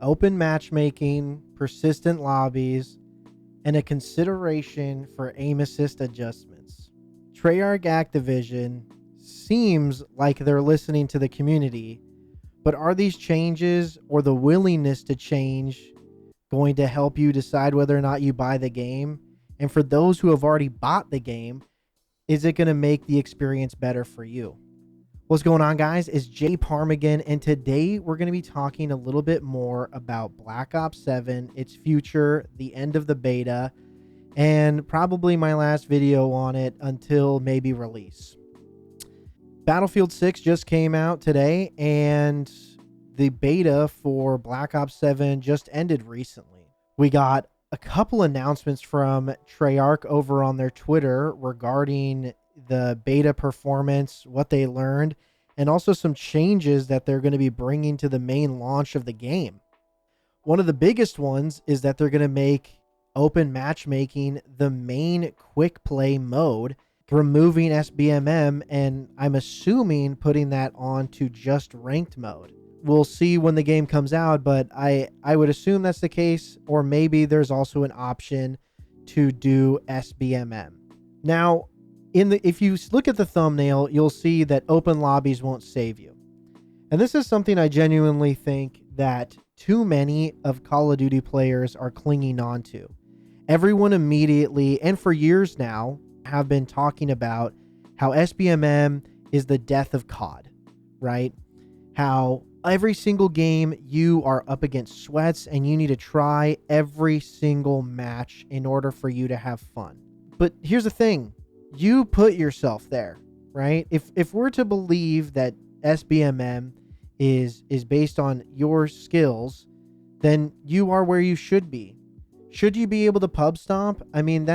open matchmaking, persistent lobbies, and a consideration for aim assist adjustments. Treyarch Activision seems like they're listening to the community, but are these changes or the willingness to change going to help you decide whether or not you buy the game? And for those who have already bought the game, is it going to make the experience better for you? What's going on, guys? It's Jay Parmigan, and today we're going to be talking a little bit more about Black Ops 7, its future, the end of the beta, and probably my last video on it until maybe release. Battlefield 6 just came out today, and the beta for Black Ops 7 just ended recently. We got a couple announcements from Treyarch over on their Twitter regarding the beta performance, what they learned, and also some changes that they're going to be bringing to the main launch of the game. One of the biggest ones is that they're going to make open matchmaking the main quick play mode, removing SBMM, and I'm assuming putting that on to just ranked mode. We'll see when the game comes out, but I would assume that's the case, or maybe there's also an option to do SBMM. Now, if you look at the thumbnail, you'll see that open lobbies won't save you. And this is something I genuinely think that too many of Call of Duty players are clinging on to. Everyone immediately, and for years now, have been talking about how SBMM is the death of COD, right? How every single game you are up against sweats and you need to try every single match in order for you to have fun. But here's the thing. You put yourself there, right? If we're to believe that SBMM is based on your skills, then you are where you should be. Should you be able to pub stomp? I mean,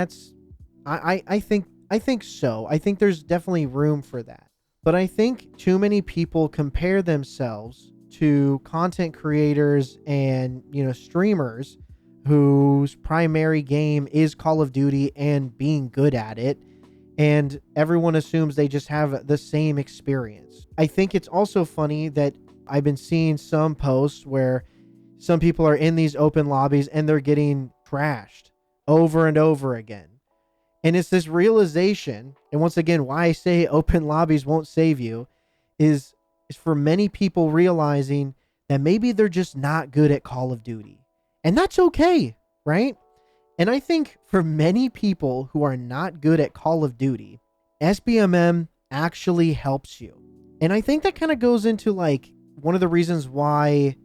I think so. I think there's definitely room for that. But I think too many people compare themselves to content creators and, streamers whose primary game is Call of Duty and being good at it. And everyone assumes they just have the same experience. I think it's also funny that I've been seeing some posts where some people are in these open lobbies and they're getting trashed over and over again. And it's this realization, and once again, why I say open lobbies won't save you, is for many people realizing that maybe they're just not good at Call of Duty. And that's okay, right? And I think for many people who are not good at Call of Duty, SBMM actually helps you. And I think that kind of goes into like one of the reasons why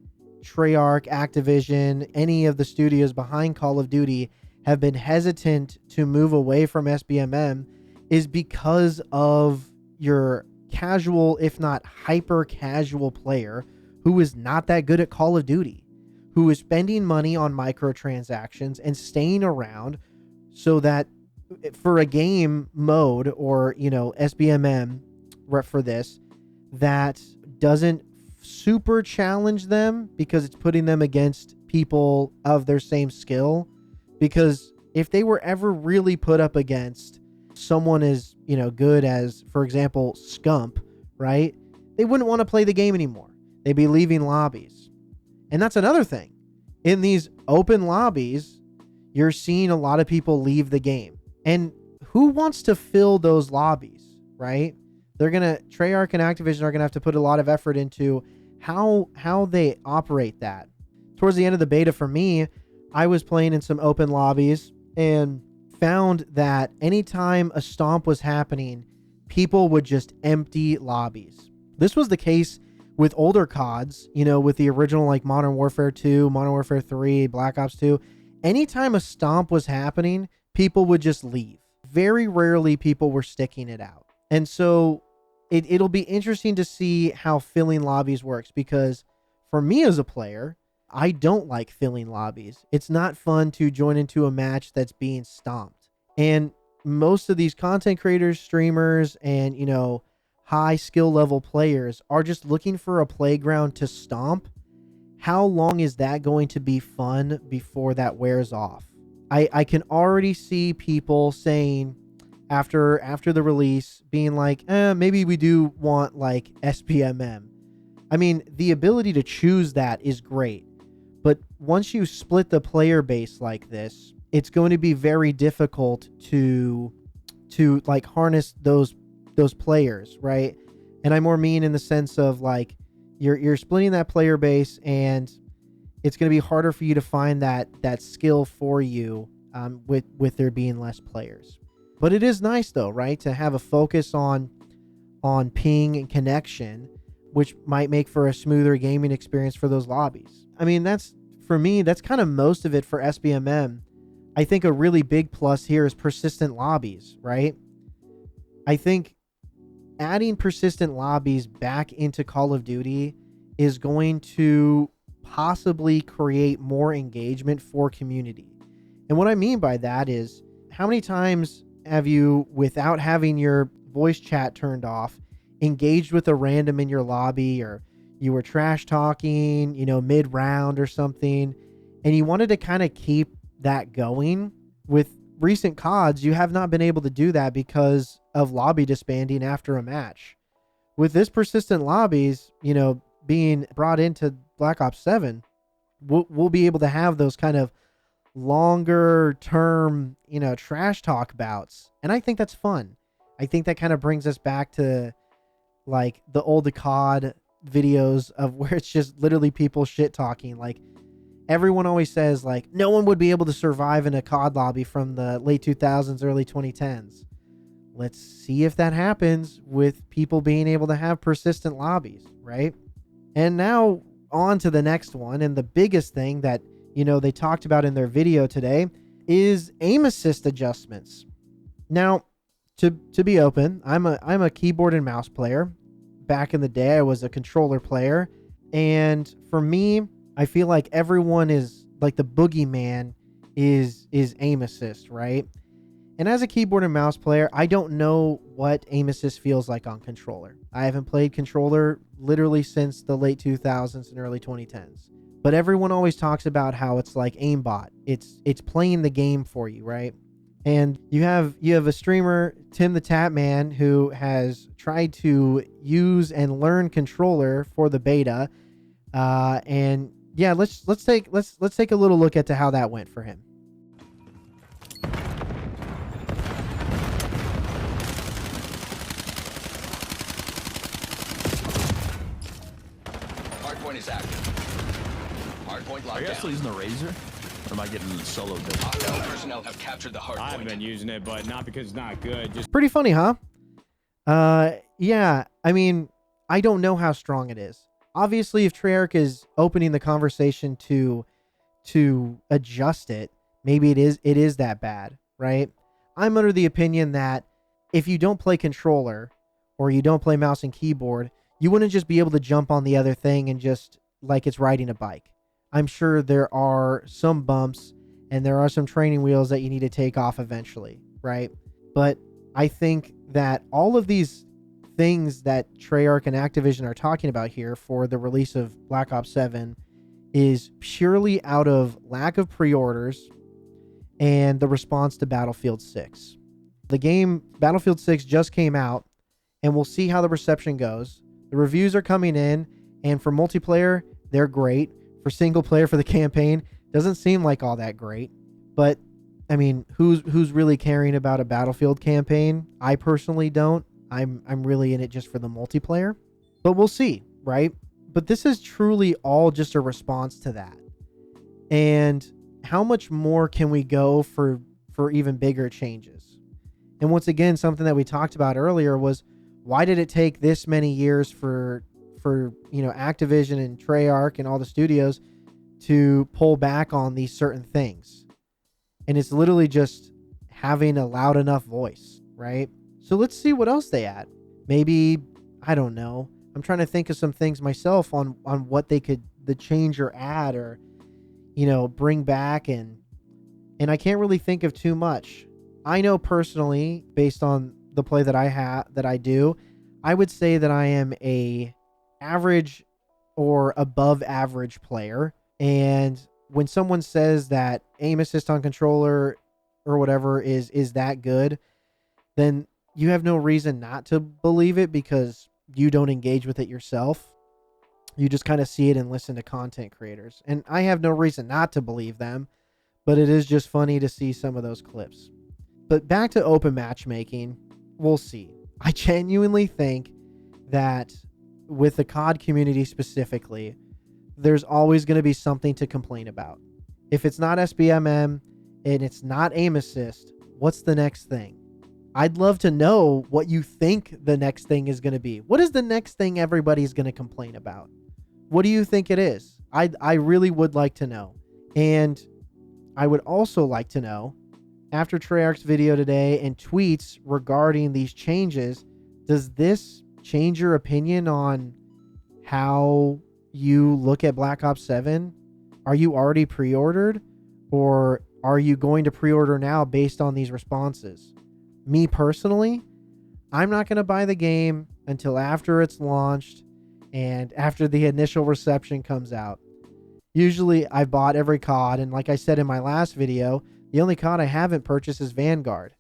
Treyarch, Activision, any of the studios behind Call of Duty have been hesitant to move away from SBMM is because of your casual, if not hyper casual player who is not that good at Call of Duty, who is spending money on microtransactions and staying around so that for a game mode or, SBMM for this, that doesn't super challenge them because it's putting them against people of their same skill. Because if they were ever really put up against someone as, good as, for example, Scump, right? They wouldn't want to play the game anymore. They'd be leaving lobbies. And that's another thing. In these open lobbies, you're seeing a lot of people leave the game. And who wants to fill those lobbies, right? Treyarch and Activision are going to have to put a lot of effort into how they operate that. Towards the end of the beta for me, I was playing in some open lobbies and found that anytime a stomp was happening, people would just empty lobbies. This was the case with older CODs, with the original like Modern Warfare 2, Modern Warfare 3, Black Ops 2. Anytime a stomp was happening, people would just leave. Very rarely people were sticking it out. And so it'll be interesting to see how filling lobbies works, because for me as a player, I don't like filling lobbies. It's not fun to join into a match that's being stomped. And most of these content creators, streamers, and, high skill level players are just looking for a playground to stomp. How long is that going to be fun before that wears off? I can already see people saying after the release being like, maybe we do want like SBMM. I mean, the ability to choose that is great. But once you split the player base like this, it's going to be very difficult to like harness those players, right? And I more mean in the sense of like you're splitting that player base, and it's going to be harder for you to find that skill for you with there being less players. But it is nice though, right, to have a focus on ping and connection, which might make for a smoother gaming experience for those lobbies. I mean, that's for me, that's kind of most of it for SBMM. I think a really big plus here is persistent lobbies, right? I think adding persistent lobbies back into Call of Duty is going to possibly create more engagement for community. And what I mean by that is, how many times have you, without having your voice chat turned off, engaged with a random in your lobby, or you were trash talking, mid round or something, and you wanted to kind of keep that going? With recent CODs, you have not been able to do that because of lobby disbanding after a match. With this persistent lobbies, being brought into Black Ops 7, we'll be able to have those kind of longer term, trash talk bouts. And I think that's fun. I think that kind of brings us back to like the old COD videos of where it's just literally people shit talking. Like, everyone always says like no one would be able to survive in a COD lobby from the late 2000s, early 2010s. Let's see if that happens with people being able to have persistent lobbies, right? And now on to the next one, and the biggest thing that they talked about in their video today is aim assist adjustments. Now, to be open, I'm a keyboard and mouse player. Back in the day, I was a controller player, and for me, I feel like everyone is like the boogeyman is aim assist, right? And as a keyboard and mouse player, I don't know what aim assist feels like on controller. I haven't played controller literally since the late 2000s and early 2010s. But everyone always talks about how it's like aimbot. It's playing the game for you, right? And you have a streamer, Tim the Tap Man, who has tried to use and learn controller for the beta. And yeah, let's take a little look at how that went for him. Hardpoint is active. Hardpoint locked down. Are you still using the Razor? Or am I getting solo build? Hostile personnel have captured the hardpoint. I haven't been using it, but not because it's not good. Just Pretty funny, huh? Yeah. I mean, I don't know how strong it is. Obviously, if Treyarch is opening the conversation to adjust it, maybe it is that bad, right? I'm under the opinion that if you don't play controller or you don't play mouse and keyboard, you wouldn't just be able to jump on the other thing and just like it's riding a bike. I'm sure there are some bumps and there are some training wheels that you need to take off eventually, right? But I think that all of these things that Treyarch and Activision are talking about here for the release of Black Ops 7 is purely out of lack of pre-orders and the response to Battlefield 6. The game Battlefield 6 just came out, and we'll see how the reception goes. The reviews are coming in, and for multiplayer, they're great. For single player, for the campaign, doesn't seem like all that great. But I mean, who's really caring about a Battlefield campaign? I personally don't. I'm really in it just for the multiplayer. But we'll see, right? But this is truly all just a response to that. And how much more can we go for even bigger changes? And once again, something that we talked about earlier was, why did it take this many years for Activision and Treyarch and all the studios to pull back on these certain things? And it's literally just having a loud enough voice, right? So let's see what else they add. Maybe, I don't know. I'm trying to think of some things myself on what they could change or add or bring back, and I can't really think of too much. I know personally, based on the play that I do, I would say that I am a average or above average player. And when someone says that aim assist on controller or whatever is that good, then you have no reason not to believe it because you don't engage with it yourself. You just kind of see it and listen to content creators. And I have no reason not to believe them, but it is just funny to see some of those clips. But back to open matchmaking, we'll see. I genuinely think that with the COD community specifically, there's always going to be something to complain about. If it's not SBMM and it's not aim assist, what's the next thing? I'd love to know what you think the next thing is going to be. What is the next thing everybody's going to complain about? What do you think it is? I really would like to know. And I would also like to know, after Treyarch's video today and tweets regarding these changes, does this change your opinion on how you look at Black Ops 7? Are you already pre-ordered, or are you going to pre-order now based on these responses? Me personally, I'm not going to buy the game until after it's launched and after the initial reception comes out. Usually I've bought every COD, and like I said in my last video, the only COD I haven't purchased is Vanguard.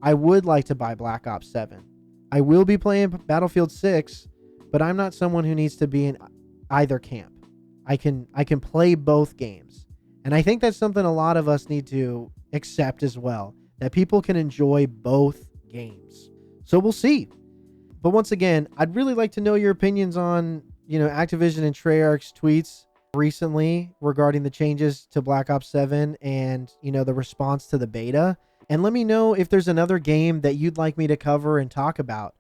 I would like to buy Black Ops 7. I will be playing Battlefield 6, but I'm not someone who needs to be in either camp. I can play both games. And I think that's something a lot of us need to accept as well, that people can enjoy both games. So we'll see. But once again, I'd really like to know your opinions on, Activision and Treyarch's tweets recently regarding the changes to Black Ops 7 and, the response to the beta. And let me know if there's another game that you'd like me to cover and talk about.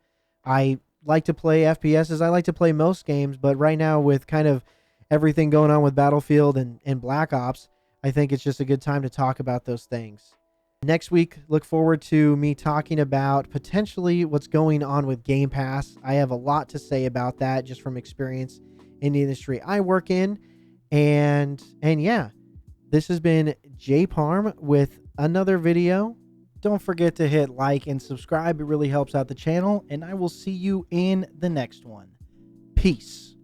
I like to play FPSs. I like to play most games, but right now with kind of everything going on with Battlefield and Black Ops, I think it's just a good time to talk about those things. Next week, look forward to me talking about potentially what's going on with Game Pass. I have a lot to say about that just from experience in the industry I work in. And yeah, this has been Jay Parm with another video. Don't forget to hit like and subscribe. It really helps out the channel, and I will see you in the next one. Peace.